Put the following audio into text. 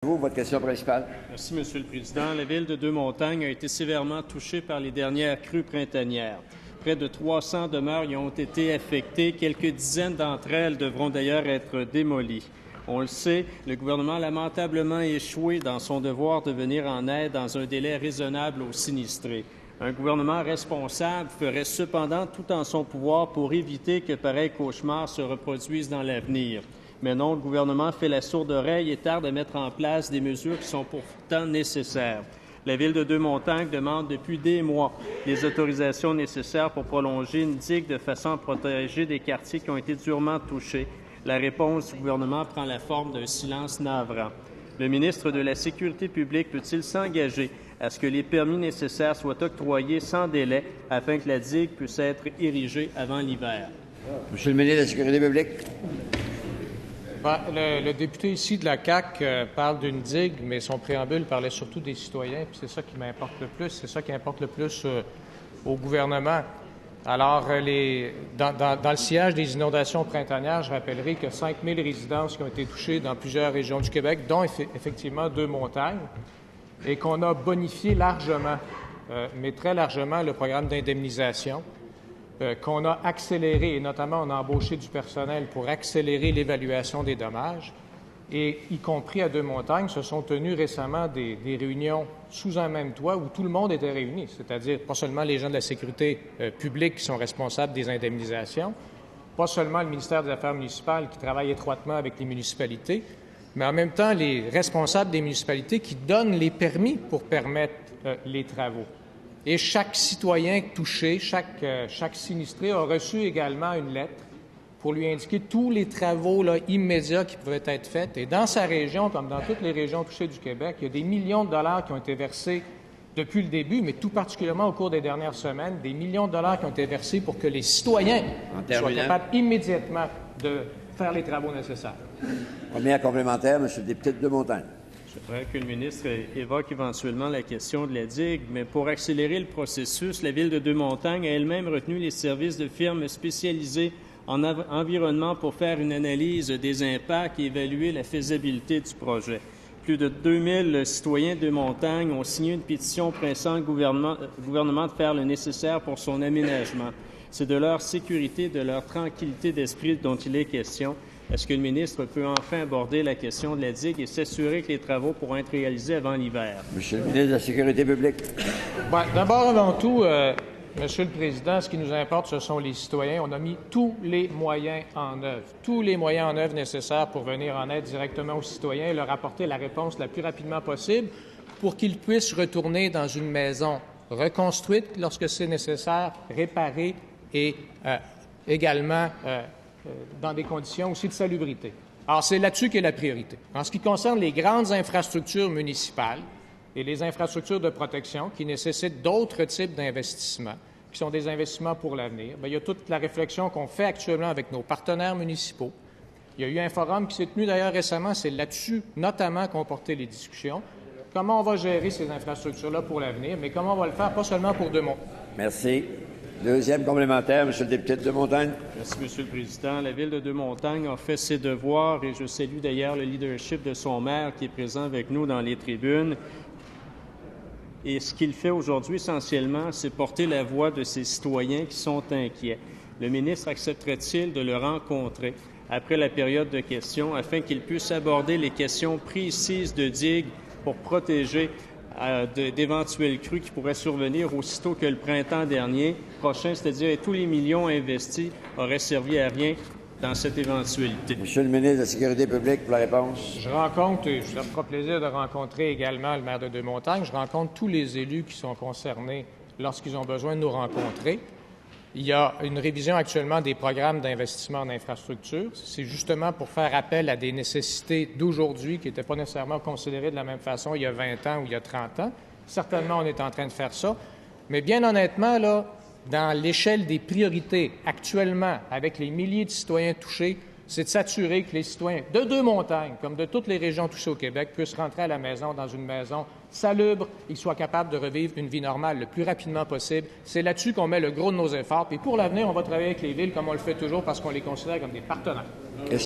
Votre question principale. Merci, M. le Président. La ville de Deux-Montagnes a été sévèrement touchée par les dernières crues printanières. Près de 300 demeures y ont été affectées. Quelques dizaines d'entre elles devront d'ailleurs être démolies. On le sait, le gouvernement a lamentablement échoué dans son devoir de venir en aide dans un délai raisonnable aux sinistrés. Un gouvernement responsable ferait cependant tout en son pouvoir pour éviter que pareils cauchemars se reproduisent dans l'avenir. Mais non, le gouvernement fait la sourde oreille et tarde à mettre en place des mesures qui sont pourtant nécessaires. La ville de Deux-Montagnes demande depuis des mois les autorisations nécessaires pour prolonger une digue de façon à protéger des quartiers qui ont été durement touchés. La réponse du gouvernement prend la forme d'un silence navrant. Le ministre de la Sécurité publique peut-il s'engager à ce que les permis nécessaires soient octroyés sans délai afin que la digue puisse être érigée avant l'hiver? Monsieur le ministre de la Sécurité publique. Le député ici de la CAQ parle d'une digue, mais son préambule parlait surtout des citoyens, puis c'est ça qui m'importe le plus, c'est ça qui importe le plus au gouvernement. Alors, dans le sillage des inondations printanières, je rappellerai que 5 000 résidences qui ont été touchées dans plusieurs régions du Québec, dont effectivement Deux-Montagnes, et qu'on a bonifié largement, mais très largement, le programme d'indemnisation, qu'on a accéléré, et notamment on a embauché du personnel pour accélérer l'évaluation des dommages, et y compris à Deux-Montagnes, se sont tenues récemment des réunions sous un même toit où tout le monde était réuni, c'est-à-dire pas seulement les gens de la sécurité publique qui sont responsables des indemnisations, pas seulement le ministère des Affaires municipales qui travaille étroitement avec les municipalités, mais en même temps les responsables des municipalités qui donnent les permis pour permettre les travaux. Et chaque citoyen touché, chaque sinistré a reçu également une lettre pour lui indiquer tous les travaux immédiats qui pouvaient être faits. Et dans sa région, comme dans toutes les régions touchées du Québec, il y a des millions de dollars qui ont été versés depuis le début, mais tout particulièrement au cours des dernières semaines, des millions de dollars qui ont été versés pour que les citoyens soient capables immédiatement de faire les travaux nécessaires. Première complémentaire, M. le député de Deux-Montagnes. J'aimerais que le ministre évoque éventuellement la question de la digue, mais pour accélérer le processus, la ville de Deux-Montagnes a elle-même retenu les services de firmes spécialisées en environnement pour faire une analyse des impacts et évaluer la faisabilité du projet. Plus de 2000 citoyens de Deux-Montagnes ont signé une pétition pressant le gouvernement de faire le nécessaire pour son aménagement. C'est de leur sécurité, de leur tranquillité d'esprit dont il est question. Est-ce que le ministre peut enfin aborder la question de la digue et s'assurer que les travaux pourront être réalisés avant l'hiver? Monsieur le ministre de la Sécurité publique. D'abord, avant tout, Monsieur le Président, ce qui nous importe, ce sont les citoyens. On a mis tous les moyens en œuvre nécessaires pour venir en aide directement aux citoyens et leur apporter la réponse la plus rapidement possible pour qu'ils puissent retourner dans une maison reconstruite lorsque c'est nécessaire, réparée et également dans des conditions aussi de salubrité. Alors, c'est là-dessus qu'est la priorité. En ce qui concerne les grandes infrastructures municipales et les infrastructures de protection qui nécessitent d'autres types d'investissements, qui sont des investissements pour l'avenir, il y a toute la réflexion qu'on fait actuellement avec nos partenaires municipaux. Il y a eu un forum qui s'est tenu d'ailleurs récemment, c'est là-dessus notamment qu'on portait les discussions. Comment on va gérer ces infrastructures-là pour l'avenir, mais comment on va le faire, pas seulement pour Deux-Montagnes. Merci. Deuxième complémentaire, M. le député de Deux-Montagnes. Merci, M. le Président. La ville de Deux-Montagnes a fait ses devoirs et je salue d'ailleurs le leadership de son maire qui est présent avec nous dans les tribunes. Et ce qu'il fait aujourd'hui, essentiellement, c'est porter la voix de ces citoyens qui sont inquiets. Le ministre accepterait-il de le rencontrer après la période de questions afin qu'il puisse aborder les questions précises de digues pour protéger d'éventuelles crues qui pourraient survenir aussitôt que le printemps prochain, c'est-à-dire tous les millions investis auraient servi à rien dans cette éventualité. Monsieur le ministre de la Sécurité publique, pour la réponse. Ça me fera plaisir de rencontrer également le maire de Deux-Montagnes. Je rencontre tous les élus qui sont concernés lorsqu'ils ont besoin de nous rencontrer. Il y a une révision actuellement des programmes d'investissement en infrastructure. C'est justement pour faire appel à des nécessités d'aujourd'hui qui n'étaient pas nécessairement considérées de la même façon il y a 20 ans ou il y a 30 ans. Certainement, on est en train de faire ça. Mais bien honnêtement, là, dans l'échelle des priorités actuellement, avec les milliers de citoyens touchés, c'est de s'assurer que les citoyens de Deux-Montagnes, comme de toutes les régions touchées au Québec, puissent rentrer à la maison dans une maison salubre et qu'ils soient capables de revivre une vie normale le plus rapidement possible. C'est là-dessus qu'on met le gros de nos efforts. Puis pour l'avenir, on va travailler avec les villes comme on le fait toujours parce qu'on les considère comme des partenaires.